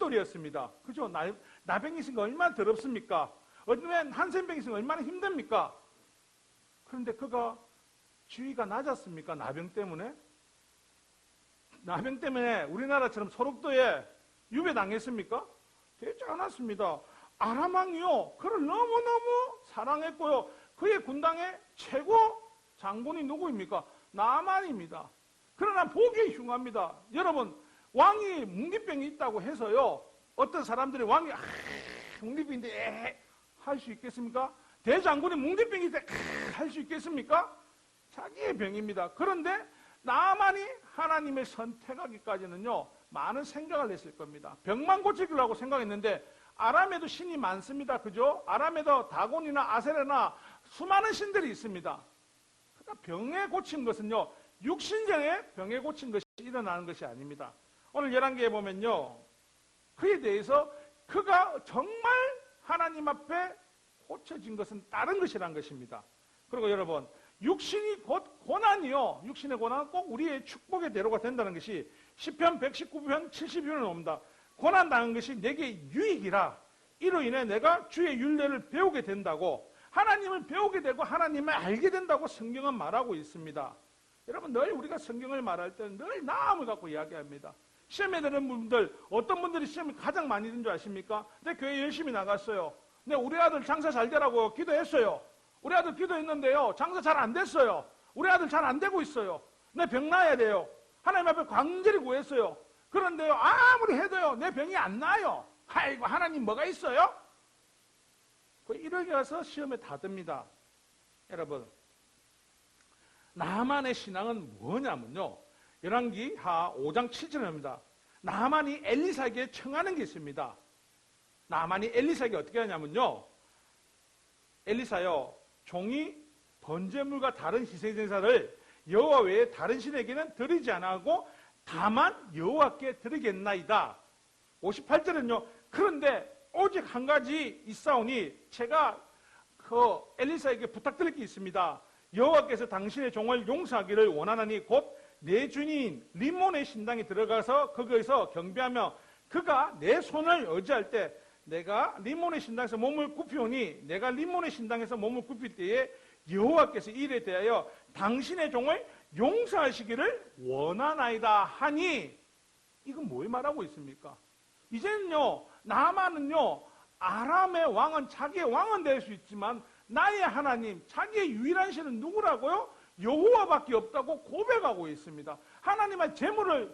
맷돌이었습니다. 그죠? 나병이 있으니까 얼마나 더럽습니까? 어쩌면 한센병이 있으니까 얼마나 힘듭니까? 그런데 그가 지위가 낮았습니까? 나병 때문에? 나병 때문에 우리나라처럼 소록도에 유배당했습니까? 되지 않았습니다. 아람왕이요, 그를 너무너무 사랑했고요. 그의 군당의 최고 장군이 누구입니까? 나만입니다. 그러나 보기에 흉합니다. 여러분, 왕이 뭉기병이 있다고 해서요, 어떤 사람들이 왕이 뭉기병인데 할 수 있겠습니까? 대장군이 뭉기병이 있대 할 수 있겠습니까? 자기의 병입니다. 그런데 나만이 하나님의 선택하기까지는요, 많은 생각을 했을 겁니다. 병만 고치려고 생각했는데 아람에도 신이 많습니다. 그죠? 아람에도 다곤이나 아세레나 수많은 신들이 있습니다. 그러니까 병에 고친 것은요, 육신적인 병에 고친 것이 일어나는 것이 아닙니다. 오늘 열왕기에 보면요, 그에 대해서 그가 정말 하나님 앞에 고쳐진 것은 다른 것이란 것입니다. 그리고 여러분, 육신이 곧 고난이요, 육신의 고난은 꼭 우리의 축복의 대로가 된다는 것이 시편 119편 72편에 나옵니다. 고난당한 것이 내게 유익이라. 이로 인해 내가 주의 율례를 배우게 된다고, 하나님을 배우게 되고 하나님을 알게 된다고 성경은 말하고 있습니다. 여러분, 늘 우리가 성경을 말할 때는 늘 나음을 갖고 이야기합니다. 시험에 드는 분들, 어떤 분들이 시험이 가장 많이 든 줄 아십니까? 내 교회 열심히 나갔어요. 내 우리 아들 장사 잘 되라고 기도했어요. 우리 아들 기도했는데요, 장사 잘 안 됐어요. 우리 아들 잘 안 되고 있어요. 내 병 나아야 돼요. 하나님 앞에 간절히 구했어요. 그런데요, 아무리 해도요, 내 병이 안 나아요. 아이고, 하나님 뭐가 있어요? 이렇게 가서 시험에 다 듭니다. 여러분, 나만의 신앙은 뭐냐면요, 열왕기하 5장 7절입니다. 나만이 엘리사에게 청하는 게 있습니다. 나만이 엘리사에게 어떻게 하냐면요, 엘리사요, 종이 번제물과 다른 희생제사를 여호와 외에 다른 신에게는 드리지 않고 다만 여호와께 드리겠나이다. 58절은요, 그런데 오직 한 가지 있사오니 제가 그 엘리사에게 부탁드릴 게 있습니다. 여호와께서 당신의 종을 용서하기를 원하나니 곧 내 주인인 림몬의 신당에 들어가서 거기에서 경배하며 그가 내 손을 의지할 때 내가 림몬의 신당에서 몸을 굽히오니 내가 림몬의 신당에서 몸을 굽힐 때에 여호와께서 이 일에 대하여 당신의 종을 용서하시기를 원하나이다 하니, 이건 뭘 말하고 있습니까? 이제는요, 나만은요, 아람의 왕은 자기의 왕은 될 수 있지만 나의 하나님, 자기의 유일한 신은 누구라고요? 여호와밖에 없다고 고백하고 있습니다. 하나님의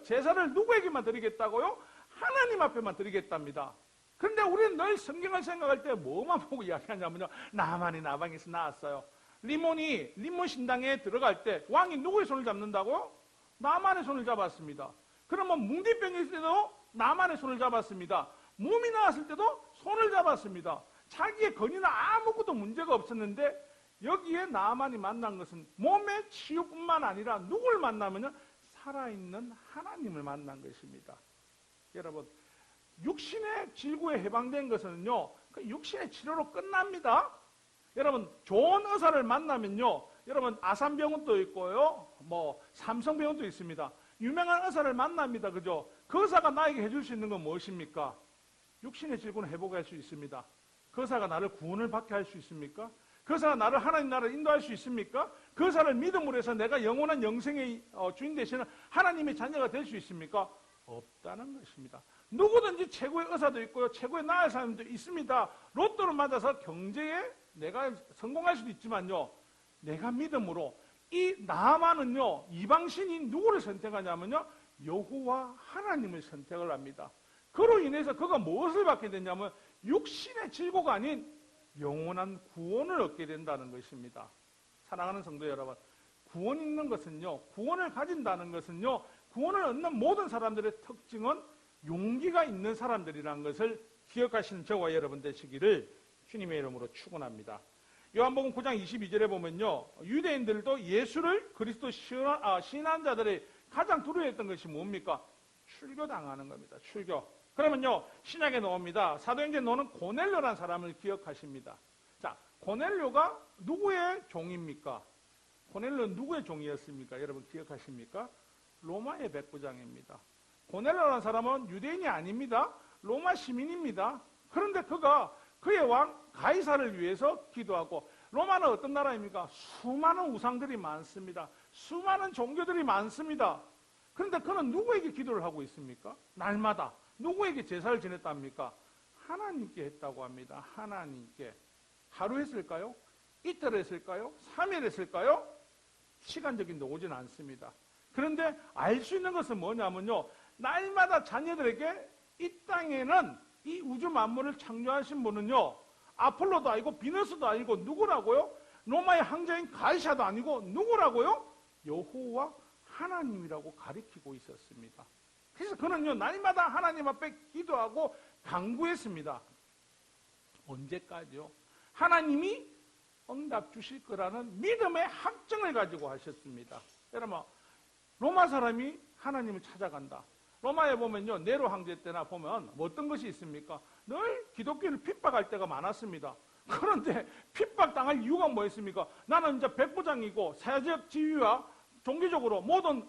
제사를 누구에게만 드리겠다고요? 하나님 앞에만 드리겠답니다. 그런데 우리는 늘 성경을 생각할 때 뭐만 보고 이야기하냐면요, 나만이 나방에서 나왔어요. 림몬 신당에 들어갈 때 왕이 누구의 손을 잡는다고요? 나만의 손을 잡았습니다. 그러면 뭉디병이 있을 때도 나만의 손을 잡았습니다. 몸이 나왔을 때도 손을 잡았습니다. 자기의 건이나 아무것도 문제가 없었는데 여기에 나만이 만난 것은 몸의 치유뿐만 아니라 누굴 만나면요, 살아있는 하나님을 만난 것입니다. 여러분, 육신의 질고에 해방된 것은요, 그 육신의 치료로 끝납니다. 여러분, 좋은 의사를 만나면요, 여러분, 아산병원도 있고요, 삼성병원도 있습니다. 유명한 의사를 만납니다. 그죠? 그 의사가 나에게 해줄 수 있는 건 무엇입니까? 육신의 질고는 회복할 수 있습니다. 그 의사가 나를 구원을 받게 할 수 있습니까? 그 의사가 나를 하나님 나라를 인도할 수 있습니까? 그 의사를 믿음으로 해서 내가 영원한 영생의 주인 되시는 하나님의 자녀가 될 수 있습니까? 없다는 것입니다. 누구든지 최고의 의사도 있고요, 최고의 나을 사람도 있습니다. 로또를 맞아서 경제에 내가 성공할 수도 있지만요, 내가 믿음으로 이 나만은요, 이방신이 누구를 선택하냐면요, 여호와 하나님을 선택을 합니다. 그로 인해서 그가 무엇을 받게 되냐면 육신의 질고가 아닌 영원한 구원을 얻게 된다는 것입니다. 사랑하는 성도 여러분, 구원 있는 것은요, 구원을 가진다는 것은요, 구원을 얻는 모든 사람들의 특징은 용기가 있는 사람들이라는 것을 기억하시는 저와 여러분 되시기를 주님의 이름으로 축원합니다. 요한복음 9장 22절에 보면요, 유대인들도 예수를 그리스도 신한 자들의 가장 두려워했던 것이 뭡니까? 출교당하는 겁니다. 출교. 그러면요, 신약에 나옵니다. 사도행전에 나오는 고넬료라는 사람을 기억하십니다. 자, 고넬료가 누구의 종입니까? 고넬료는 누구의 종이었습니까? 여러분 기억하십니까? 로마의 백부장입니다. 고넬료라는 사람은 유대인이 아닙니다. 로마 시민입니다. 그런데 그가 그의 왕 가이사를 위해서 기도하고, 로마는 어떤 나라입니까? 수많은 우상들이 많습니다. 수많은 종교들이 많습니다. 그런데 그는 누구에게 기도를 하고 있습니까? 날마다 누구에게 제사를 지냈답니까? 하나님께 했다고 합니다. 하나님께. 하루 했을까요? 이틀 했을까요? 3일 했을까요? 시간적인 데 오진 않습니다. 그런데 알 수 있는 것은 뭐냐면요, 날마다 자녀들에게 이 땅에는 이 우주 만물을 창조하신 분은요, 아폴로도 아니고 비너스도 아니고 누구라고요? 로마의 황제인 가이사도 아니고 누구라고요? 여호와 하나님이라고 가리키고 있었습니다. 그래서 그는요, 날마다 하나님 앞에 기도하고 간구했습니다. 언제까지요? 하나님이 응답 주실 거라는 믿음의 확증을 가지고 하셨습니다. 여러분, 로마 사람이 하나님을 찾아간다. 로마에 보면요, 네로 황제 때나 보면 어떤 것이 있습니까? 늘 기독교를 핍박할 때가 많았습니다. 그런데 핍박당할 이유가 뭐였습니까? 나는 이제 백부장이고 사회적 지위와 종교적으로 모든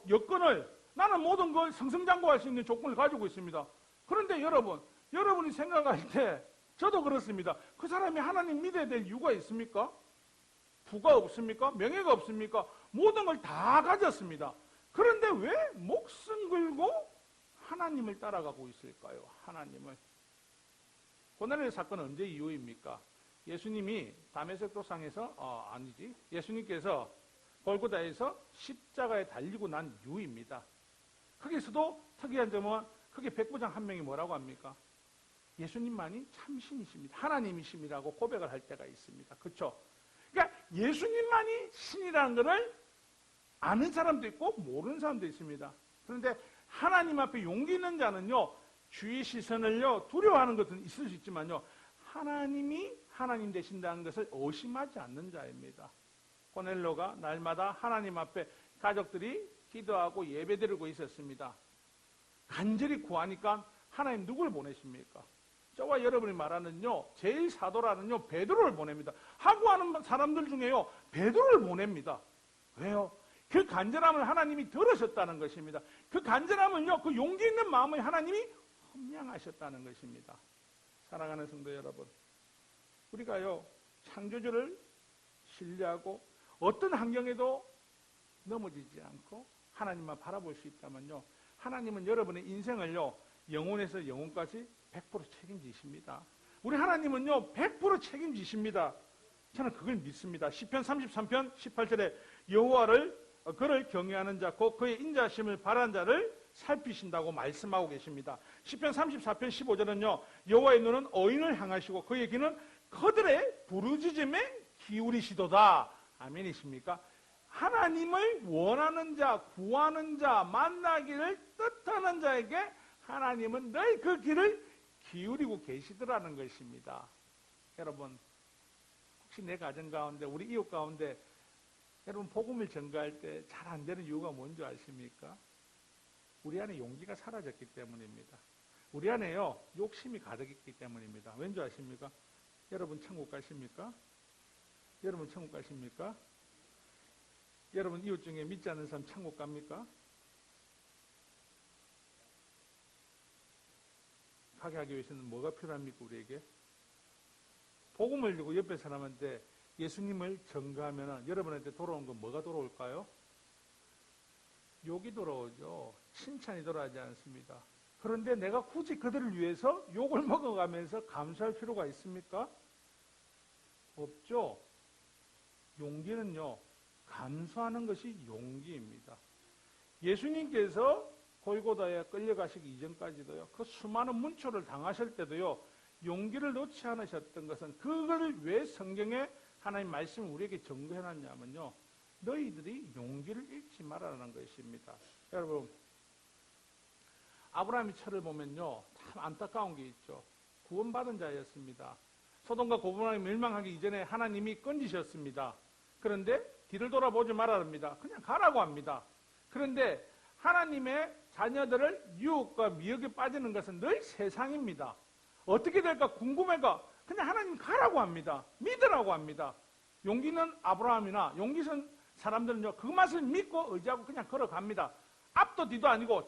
여건을, 나는 모든 걸 승승장구할 수 있는 조건을 가지고 있습니다. 그런데 여러분이 생각할 때 저도 그렇습니다. 그 사람이 하나님 믿어야 될 이유가 있습니까? 부가 없습니까? 명예가 없습니까? 모든 걸 다 가졌습니다. 그런데 왜 목숨 걸고 하나님을 따라가고 있을까요? 하나님을. 고넬료 사건은 언제 이후입니까? 예수님이 다메섹 도상에서 예수님께서 골고다에서 십자가에 달리고 난 이후입니다. 거기서도 특이한 점은 거기 백부장 한 명이 뭐라고 합니까? 예수님만이 참신이십니다. 하나님이십니다라고 고백을 할 때가 있습니다. 그렇죠? 그러니까 예수님만이 신이라는 것을 아는 사람도 있고 모르는 사람도 있습니다. 그런데 하나님 앞에 용기 있는 자는요, 주의 시선을요 두려워하는 것은 있을 수 있지만요, 하나님이 하나님 되신다는 것을 의심하지 않는 자입니다. 고넬료가 날마다 하나님 앞에 가족들이 기도하고 예배드리고 있었습니다. 간절히 구하니까 하나님 누굴 보내십니까? 저와 여러분이 말하는요, 제일 사도라는요, 베드로를 보냅니다. 하고 하는 사람들 중에요, 베드로를 보냅니다. 왜요? 그 간절함을 하나님이 들으셨다는 것입니다. 그 간절함을요, 그 용기 있는 마음을 하나님이 함양하셨다는 것입니다. 사랑하는 성도 여러분, 우리가요, 창조주를 신뢰하고 어떤 환경에도 넘어지지 않고 하나님만 바라볼 수 있다면요, 하나님은 여러분의 인생을요, 영혼에서 영혼까지 100% 책임지십니다. 우리 하나님은요, 100% 책임지십니다. 저는 그걸 믿습니다. 시편 33편 18절에 여호와를 그를 경외하는 자, 곧 그의 인자심을 바라는 자를 살피신다고 말씀하고 계십니다. 시편 34편 15절은요, 여호와의 눈은 의인을 향하시고 그의 귀는 그들의 부르짖음에 기울이시도다. 아멘이십니까? 하나님을 원하는 자, 구하는 자, 만나기를 뜻하는 자에게 하나님은 늘 그 길을 기울이고 계시더라는 것입니다. 여러분, 혹시 내 가정 가운데, 우리 이웃 가운데 여러분 복음을 전가할 때 잘 안 되는 이유가 뭔지 아십니까? 우리 안에 용기가 사라졌기 때문입니다. 우리 안에요, 욕심이 가득했기 때문입니다. 왠지 아십니까? 여러분 천국 가십니까? 여러분 천국 가십니까? 여러분 이웃 중에 믿지 않는 사람 천국 갑니까? 가게 하기 위해서는 뭐가 필요합니까, 우리에게? 복음을 주고 옆에 사람한테 예수님을 전가하면 여러분한테 돌아온 건 뭐가 돌아올까요? 욕이 돌아오죠. 칭찬이 돌아오지 않습니다. 그런데 내가 굳이 그들을 위해서 욕을 먹어가면서 감수할 필요가 있습니까? 없죠. 용기는요, 감수하는 것이 용기입니다. 예수님께서 골고다에 끌려가시기 이전까지도요, 그 수많은 문초를 당하실 때도요, 용기를 놓지 않으셨던 것은, 그걸 왜 성경에 하나님 말씀을 우리에게 전거해놨냐면요, 너희들이 용기를 잃지 말라는 것입니다. 여러분, 아브라함의 철을 보면요, 참 안타까운 게 있죠. 구원받은 자였습니다. 소돔과 고모라가 멸망하기 이전에 하나님이 건지셨습니다. 그런데 뒤를 돌아보지 말아야 합니다. 그냥 가라고 합니다. 그런데 하나님의 자녀들을 유혹과 미혹에 빠지는 것은 늘 세상입니다. 어떻게 될까 궁금해가 그냥 하나님 가라고 합니다. 믿으라고 합니다. 용기는 아브라함이나 용기 있는 사람들은요, 그 맛을 믿고 의지하고 그냥 걸어갑니다. 앞도 뒤도 아니고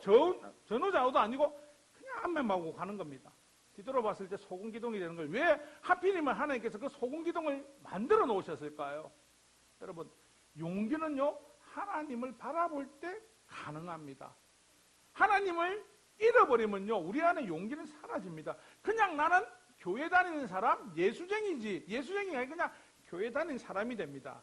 전후좌우도 아니고 그냥 깜깜하고 가는 겁니다. 뒤돌아봤을 때 소금기둥이 되는 걸 왜 하필이면 하나님께서 그 소금기둥을 만들어 놓으셨을까요? 여러분, 용기는요, 하나님을 바라볼 때 가능합니다. 하나님을 잃어버리면요, 우리 안에 용기는 사라집니다. 그냥 나는 교회 다니는 사람, 예수쟁이가 아니라 그냥 교회 다니는 사람이 됩니다.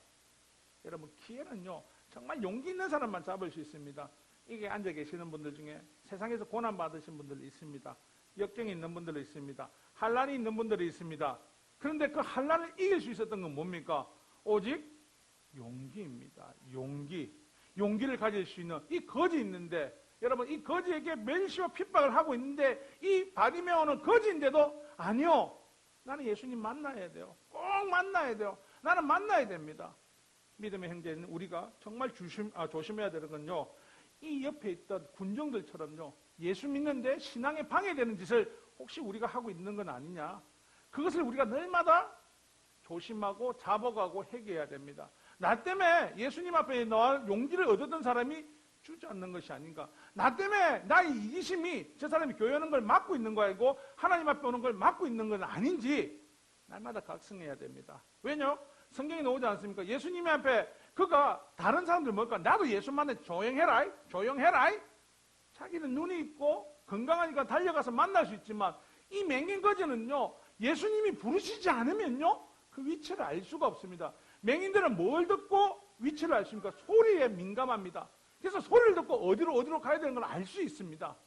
여러분, 기회는요, 정말 용기 있는 사람만 잡을 수 있습니다. 이게 앉아 계시는 분들 중에 세상에서 고난 받으신 분들이 있습니다. 역경이 있는 분들이 있습니다. 환난이 있는 분들이 있습니다. 그런데 그 환난을 이길 수 있었던 건 뭡니까? 오직 용기입니다. 용기를 가질 수 있는 이 거지 있는데, 여러분, 이 거지에게 멸시와 핍박을 하고 있는데 이 바디메오는 거지인데도 아니요, 나는 예수님 만나야 돼요. 꼭 만나야 돼요. 나는 만나야 됩니다. 믿음의 형제는 우리가 정말 조심해야 되는 건요, 이 옆에 있던 군중들처럼요, 예수 믿는데 신앙에 방해되는 짓을 혹시 우리가 하고 있는 건 아니냐, 그것을 우리가 날마다 조심하고 잡아가고 회개해야 됩니다. 나 때문에 예수님 앞에 나와 용기를 얻었던 사람이 주저앉는 것이 아닌가, 나 때문에 나의 이기심이 저 사람이 교회 오는 걸 막고 있는 거 아니고 하나님 앞에 오는 걸 막고 있는 건 아닌지 날마다 각성해야 됩니다. 왜냐? 성경에 나오지 않습니까? 예수님 앞에 그가 다른 사람들 뭘까? 나도 예수 만나 조용해라. 자기는 눈이 있고 건강하니까 달려가서 만날 수 있지만 이 맹인 거지는요, 예수님이 부르시지 않으면요, 그 위치를 알 수가 없습니다. 맹인들은 뭘 듣고 위치를 알 수 있습니까? 소리에 민감합니다. 그래서 소리를 듣고 어디로 가야 되는 걸 알 수 있습니다.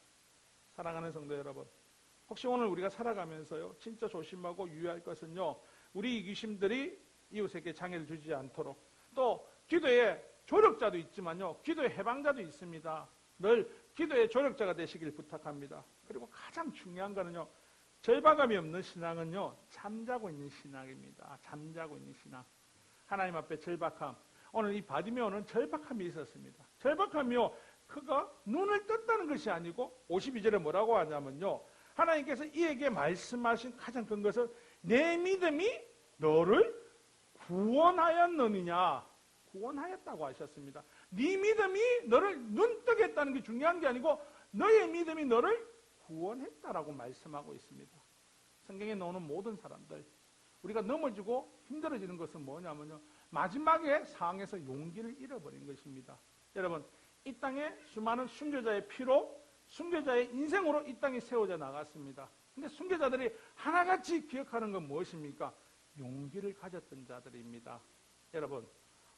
사랑하는 성도 여러분, 혹시 오늘 우리가 살아가면서요, 진짜 조심하고 유의할 것은요, 우리 이기심들이 이웃에게 장애를 주지 않도록, 또 기도에 조력자도 있지만요, 기도의 해방자도 있습니다. 늘 기도의 조력자가 되시길 부탁합니다. 그리고 가장 중요한 거는요, 절박함이 없는 신앙은요, 잠자고 있는 신앙입니다. 잠자고 있는 신앙. 하나님 앞에 절박함. 오늘 이 바디메오는 절박함이 있었습니다. 절박함이요, 그가 눈을 떴다는 것이 아니고 52절에 뭐라고 하냐면요, 하나님께서 이에게 말씀하신 가장 큰 것은 내 믿음이 너를 구원하였느냐, 구원하였다고 하셨습니다. 네 믿음이 너를 눈뜨게 했다는 게 중요한 게 아니고 너의 믿음이 너를 구원했다라고 말씀하고 있습니다. 성경에 나오는 모든 사람들, 우리가 넘어지고 힘들어지는 것은 뭐냐면요, 마지막에 상황에서 용기를 잃어버린 것입니다. 여러분, 이 땅에 수많은 순교자의 피로, 순교자의 인생으로 이 땅이 세워져 나갔습니다. 근데 순교자들이 하나같이 기억하는 건 무엇입니까? 용기를 가졌던 자들입니다. 여러분,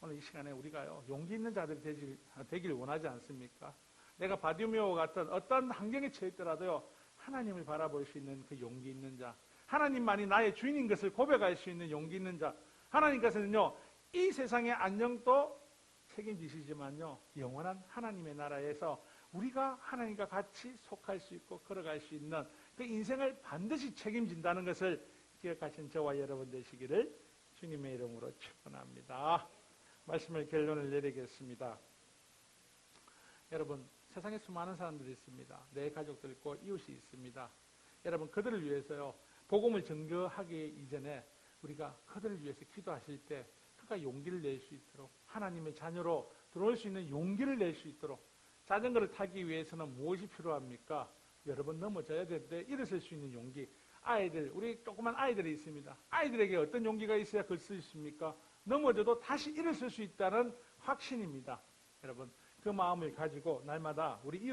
오늘 이 시간에 우리가요, 용기 있는 자들이 되길 원하지 않습니까? 내가 바디메오와 같은 어떤 환경에 처했더라도요, 하나님을 바라볼 수 있는 그 용기 있는 자, 하나님만이 나의 주인인 것을 고백할 수 있는 용기 있는 자. 하나님께서는요, 이 세상의 안녕도 책임지시지만요, 영원한 하나님의 나라에서 우리가 하나님과 같이 속할 수 있고 걸어갈 수 있는 그 인생을 반드시 책임진다는 것을 기억하신 저와 여러분 되시기를 주님의 이름으로 축원합니다. 말씀을 결론을 내리겠습니다. 여러분, 세상에 수많은 사람들이 있습니다. 내 가족들 있고 이웃이 있습니다. 여러분, 그들을 위해서요, 복음을 증거하기 이전에 우리가 그들을 위해서 기도하실 때 그가 용기를 낼 수 있도록, 하나님의 자녀로 들어올 수 있는 용기를 낼 수 있도록, 자전거를 타기 위해서는 무엇이 필요합니까? 여러 번 넘어져야 되는데 일어설 수 있는 용기. 우리 조그만 아이들이 있습니다. 아이들에게 어떤 용기가 있어야 그럴 수 있습니까? 넘어져도 다시 일어설 수 있다는 확신입니다. 여러분, 그 마음을 가지고 날마다 우리 이웃